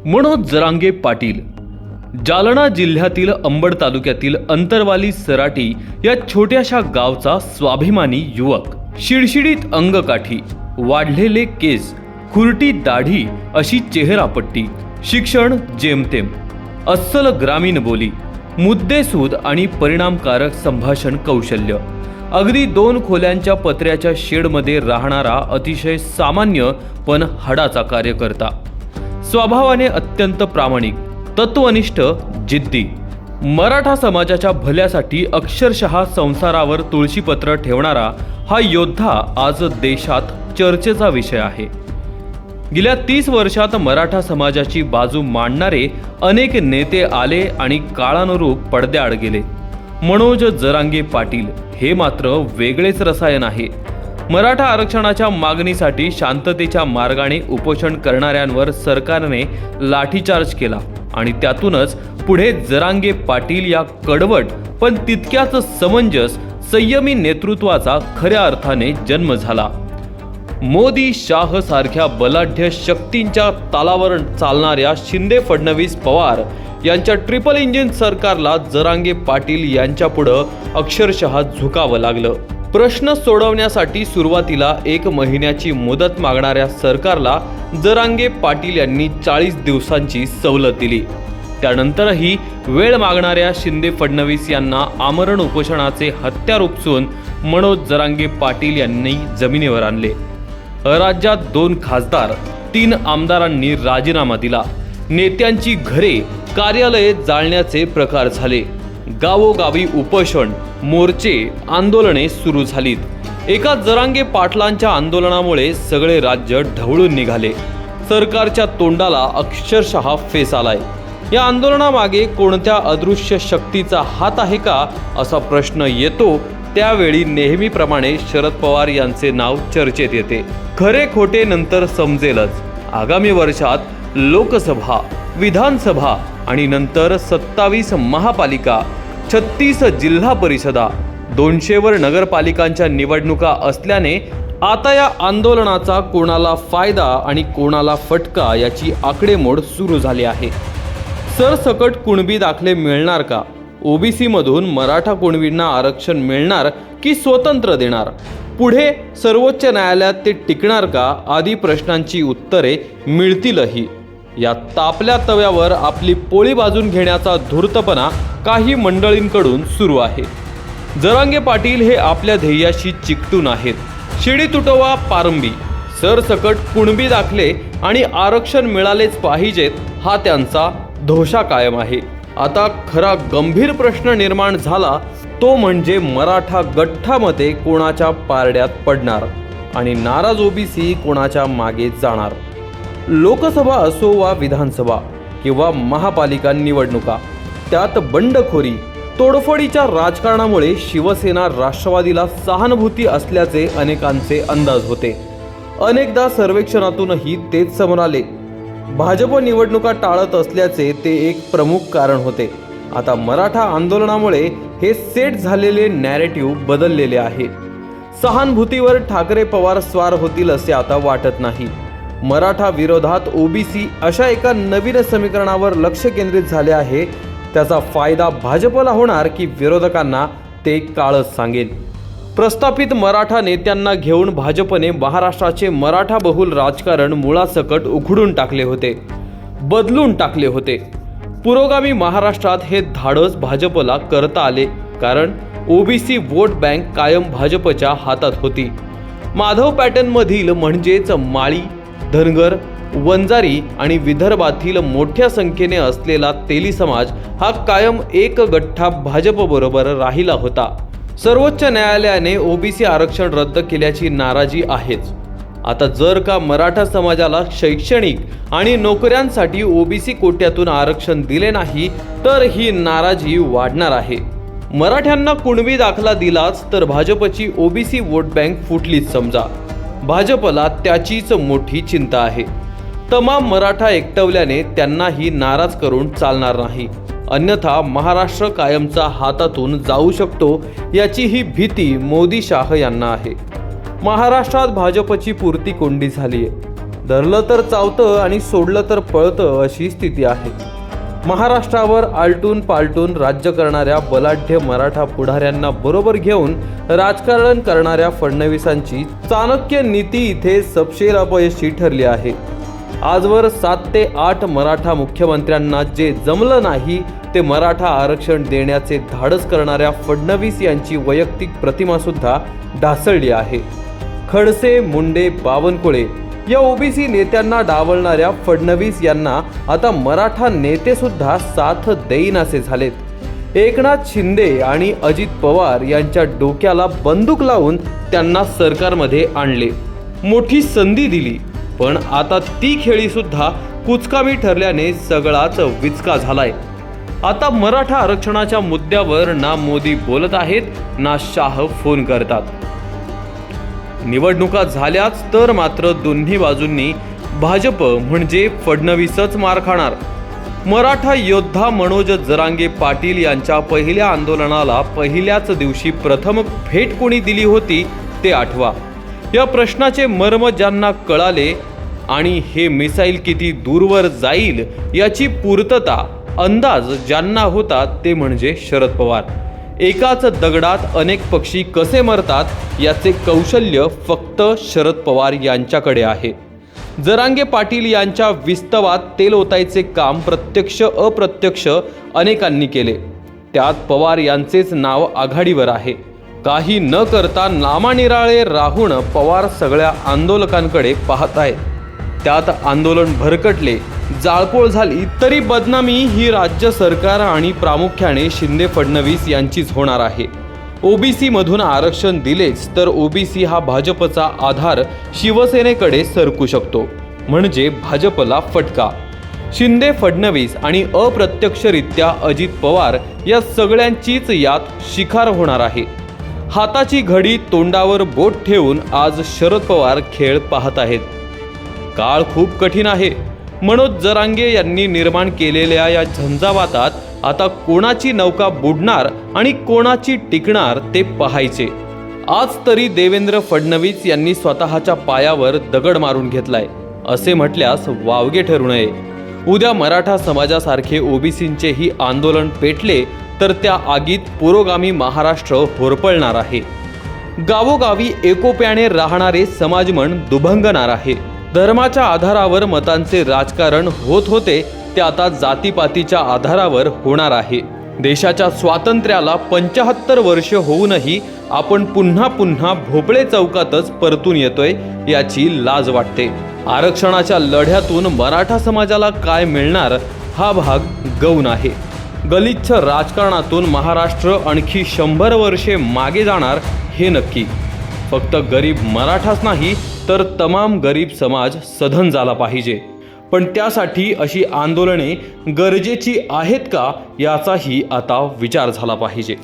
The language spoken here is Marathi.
मनोज जरांगे पाटील जालना जिल्ह्यातील अंबड तालुक्यातील अंतरवाली सराटी या छोट्याशा गावचा स्वाभिमानी युवक। शिडशिडीत अंगकाठी, वाढलेले केस, खुरटी दाढी अशी चेहरापट्टी, शिक्षण जेमतेम, अस्सल ग्रामीण बोली, मुद्देसूद आणि परिणामकारक संभाषण कौशल्य, अगदी 2 खोल्यांच्या पत्र्याच्या शेडमध्ये राहणारा अतिशय सामान्य पण हाडाचा कार्यकर्ता, स्वभावाने अत्यंत प्रामाणिक, तत्वनिष्ठ, जिद्दी, मराठा समाजाच्या भल्यासाठी अक्षरशः संसारावर तुळशीपत्र ठेवणारा हा योद्धा आज देशात चर्चेचा विषय आहे। गेल्या 30 वर्षात मराठा समाजाची बाजू मांडणारे अनेक नेते आले आणि काळानुरूप पडद्याआड गेले। मनोज जरांगे पाटील हे मात्र वेगळेच रसायन आहे। मराठा आरक्षणाच्या मागणीसाठी शांततेच्या मार्गाने उपोषण करणाऱ्यांवर सरकारने लाठीचार्ज केला आणि त्यातूनच पुढे जरांगे पाटील या कडवट पण तितक्याच समंजस संयमी नेतृत्वाचा खऱ्या अर्थाने जन्म झाला। मोदी शाह सारख्या बलाढ्य शक्तींच्या तालावर चालणाऱ्या शिंदे फडणवीस पवार यांच्या ट्रिपल इंजिन सरकारला जरांगे पाटील यांच्यापुढं अक्षरशः झुकावं लागलं। प्रश्न सोडवण्यासाठी सुरुवातीला 1 महिन्याची मुदत मागणाऱ्या सरकारला जरांगे पाटील यांनी 40 दिवसांची सवलत दिली। त्यानंतरही वेळ मागणाऱ्या शिंदे फडणवीस यांना आमरण उपोषणाचे हत्यार उपसून मनोज जरांगे पाटील यांनी जमिनीवर आणले। राज्यात 2 खासदार, 3 आमदारांनी राजीनामा दिला। नेत्यांची घरे, कार्यालये जाळण्याचे प्रकार झाले। गावोगावी उपोषण, मोर्चे, आंदोलने सुरू झालीत। एका जरांगे पाटलांच्या आंदोलनामुळे सगळे राज्य ढवळून निघाले। सरकारच्या तोंडाला अक्षरशः फेस आलाय। या आंदोलनामागे कोणत्या अदृश्य शक्तीचा हात आहे का असा प्रश्न येतो त्यावेळी नेहमीप्रमाणे शरद पवार यांचे नाव चर्चेत येते। खरे खोटे नंतर समजेलच। आगामी वर्षात लोकसभा, विधानसभा आणि नंतर 27 महापालिका, 36 जिल्हा परिषदा, 200 वर नगरपालिकांच्या निवडणुका असल्याने आता या आंदोलनाचा कोणाला फायदा आणि कोणाला फटका याची आकडेमोड सुरू झाली आहे। सरसकट कुणबी दाखले मिळणार का? ओबीसी मधून मराठा कुणबींना आरक्षण मिळणार की स्वतंत्र देणार? पुढे सर्वोच्च न्यायालयात ते टिकणार का आदी प्रश्नांची उत्तरे मिळतीलही। या तापल्या तव्यावर आपली पोळी भाजून घेण्याचा धूर्तपणा काही मंडळींकडून सुरू आहे। जरांगे पाटील हे आपल्या ध्येयाशी चिकटून आहेत। शिडी तुटवा पारंबी, सरसकट कुणबी दाखले आणि आरक्षण मिळालेच पाहिजेत हा त्यांचा धोशा कायम आहे। आता खरा गंभीर प्रश्न निर्माण झाला तो म्हणजे मराठा गठ्ठामध्ये कोणाच्या पारड्यात पडणार आणि नाराज ओबीसी कोणाच्या मागे जाणार। लोकसभा असो वा विधानसभा किंवा महापालिका निवडणुका, त्यात बंडखोरी, तोडफोडीच्या राजकारणामुळे शिवसेना राष्ट्रवादीला सहानुभूती असल्याचे अनेकांचे अंदाज होते। अनेकदा सर्वेक्षणातूनही तेच समोर आले। भाजप निवडणुका टाळत असल्याचे ते एक प्रमुख कारण होते। आता मराठा आंदोलनामुळे हे सेट झालेले नॅरेटिव्ह बदललेले आहे। सहानुभूतीवर ठाकरे पवार स्वार होतील असे आता वाटत नाही। मराठा विरोधात ओबीसी अशा एका नवीन समीकरणावर लक्ष केंद्रित झाले आहे। त्याचा फायदा भाजपला होणार की विरोधकांना ते काळच सांगेल। प्रस्थापित मराठा नेत्यांना घेऊन भाजपने महाराष्ट्राचे मराठा बहुल राजकारण मुळासकट उखडून टाकले होते, बदलून टाकले होते। पुरोगामी महाराष्ट्रात हे धाडस भाजपला करता आले कारण ओबीसी वोट बँक कायम भाजपच्या हातात होती। माधव पॅटर्नमधील म्हणजेच माळी, धनगर, वंजारी आणि विदर्भातील मोठ्या संख्येने असलेला तेली समाज हा कायम एक गठ्ठा भाजपबरोबर राहिला होता। सर्वोच्च न्यायालयाने ओबीसी आरक्षण रद्द केल्याची नाराजी आहेच। आता जर का मराठा समाजाला शैक्षणिक आणि नोकऱ्यांसाठी ओबीसी कोट्यातून आरक्षण दिले नाही तर ही नाराजी वाढणार आहे। मराठ्यांना कुणबी दाखला दिलाच तर भाजपची ओबीसी वोट बँक फुटलीच समजा। भाजपला त्याचीच मोठी चिंता आहे। तमाम मराठा एकटवल्याने त्यांनाही नाराज करून चालणार नाही, अन्यथा महाराष्ट्र कायमचा हातातून जाऊ शकतो याची ही भीती मोदी शाह यांना आहे। महाराष्ट्रात भाजपची पुरती कोंडी झाली आहे। धरलं तर चावतं आणि सोडलं तर पळतं अशी स्थिती आहे. महाराष्ट्रावर आलटून पालटून राज्य करणाऱ्या बलाढ्य मराठा पुढाऱ्यांना बरोबर घेऊन राजकारण करणाऱ्या फडणवीसांची चाणक्य नीती इथे सपशेल अपयशी ठरली आहे. आजवर 7 ते 8 मराठा मुख्यमंत्र्यांना जे जमलं नाही ते मराठा आरक्षण देण्याचे धाडस करणाऱ्या फडणवीस यांची वैयक्तिक प्रतिमा सुद्धा ढासळली आहे. खडसे, मुंडे, बावनकुळे या ओबीसी नेत्यांना डावलणाऱ्या फडणवीस यांना आता मराठा नेते सुद्धा साथ देईनासे झालेत. एकनाथ शिंदे आणि अजित पवार यांच्या डोक्याला बंदूक लावून त्यांना सरकारमध्ये आणले, मोठी संधी दिली, पण आता ती खेळी सुद्धा कुचकामी ठरल्याने सगळाच विचका झालाय. आता मराठा आरक्षणाच्या मुद्द्यावर ना मोदी बोलत आहेत ना शाह फोन करतात. निवडणुका झाल्याच तर मात्र दोन्ही बाजूंनी भाजप म्हणजे फडणवीसच मार खाणार. मराठा योद्धा मनोज जरांगे पाटील यांच्या पहिल्या आंदोलनाला पहिल्याच दिवशी प्रथम भेट कोणी दिली होती ते आठवा. या प्रश्नाचे मर्म ज्यांना कळाले आणि हे मिसाईल किती दूरवर जाईल याची पूर्तता अंदाज ज्यांना होता ते म्हणजे शरद पवार. एकाच दगडात अनेक पक्षी कसे मरतात याचे कौशल्य फक्त शरद पवार यांच्याकडे आहे. जरांगे पाटील यांच्या विस्तवात तेल ओतायचे काम प्रत्यक्ष अप्रत्यक्ष अनेकांनी केले. त्यात पवार यांचेच नाव आघाडीवर आहे. काही न करता नामानिराळे राहून पवार सगळ्या आंदोलकांकडे पाहत आहेत. त्यात आंदोलन भरकटले, जाळपोळ झाली तरी बदनामी ही राज्य सरकार आणि प्रामुख्याने शिंदे फडणवीस यांचीच होणार आहे. ओबीसी मधून आरक्षण दिलेच तर ओबीसी हा भाजपचा आधार शिवसेनेकडे सरकू शकतो, म्हणजे भाजपला फटका. शिंदे फडणवीस आणि अप्रत्यक्षरित्या अजित पवार या सगळ्यांचीच यात शिकार होणार आहे. हाताची घडी तोंडावर बोट ठेवून आज शरद पवार खेळ पाहत आहेत. काळ खूप कठीण आहे. मनोज जरांगे यांनी निर्माण केलेल्या या झंझावातात आता कोणाची नौका बुडणार आणि कोणाची टिकणार ते पाहायचे. आज तरी देवेंद्र फडणवीस यांनी स्वतःच्या पायावर दगड मारून घेतलाय असे म्हटल्यास वावगे ठरू नये. उद्या मराठा समाजासारखे ओबीसींचेही आंदोलन पेटले तर त्या आगीत पुरोगामी महाराष्ट्र होरपळणार आहे. गावोगावी एकोप्याने राहणारे समाजमन दुभंगणार आहे. धर्माच्या आधारावर मतांचे राजकारण होत होते ते आता जातीपातीच्या आधारावर होणार आहे. देशाच्या स्वातंत्र्याला 75 वर्ष होऊनही आपण पुन्हा पुन्हा भोपळे चौकातच परतून येतोय याची लाज वाटते. आरक्षणाच्या लढ्यातून मराठा समाजाला काय मिळणार हा भाग गौण आहे. गलिच्छ राजकारणातून महाराष्ट्र आणखी 100 वर्षे मागे जाणार हे नक्की. फक्त गरीब मराठाच नाही तर तमाम गरीब समाज सधन झाला पाहिजे. पण त्यासाठी अशी आंदोलने गरजेची आहेत का याचाही आता विचार झाला पाहिजे.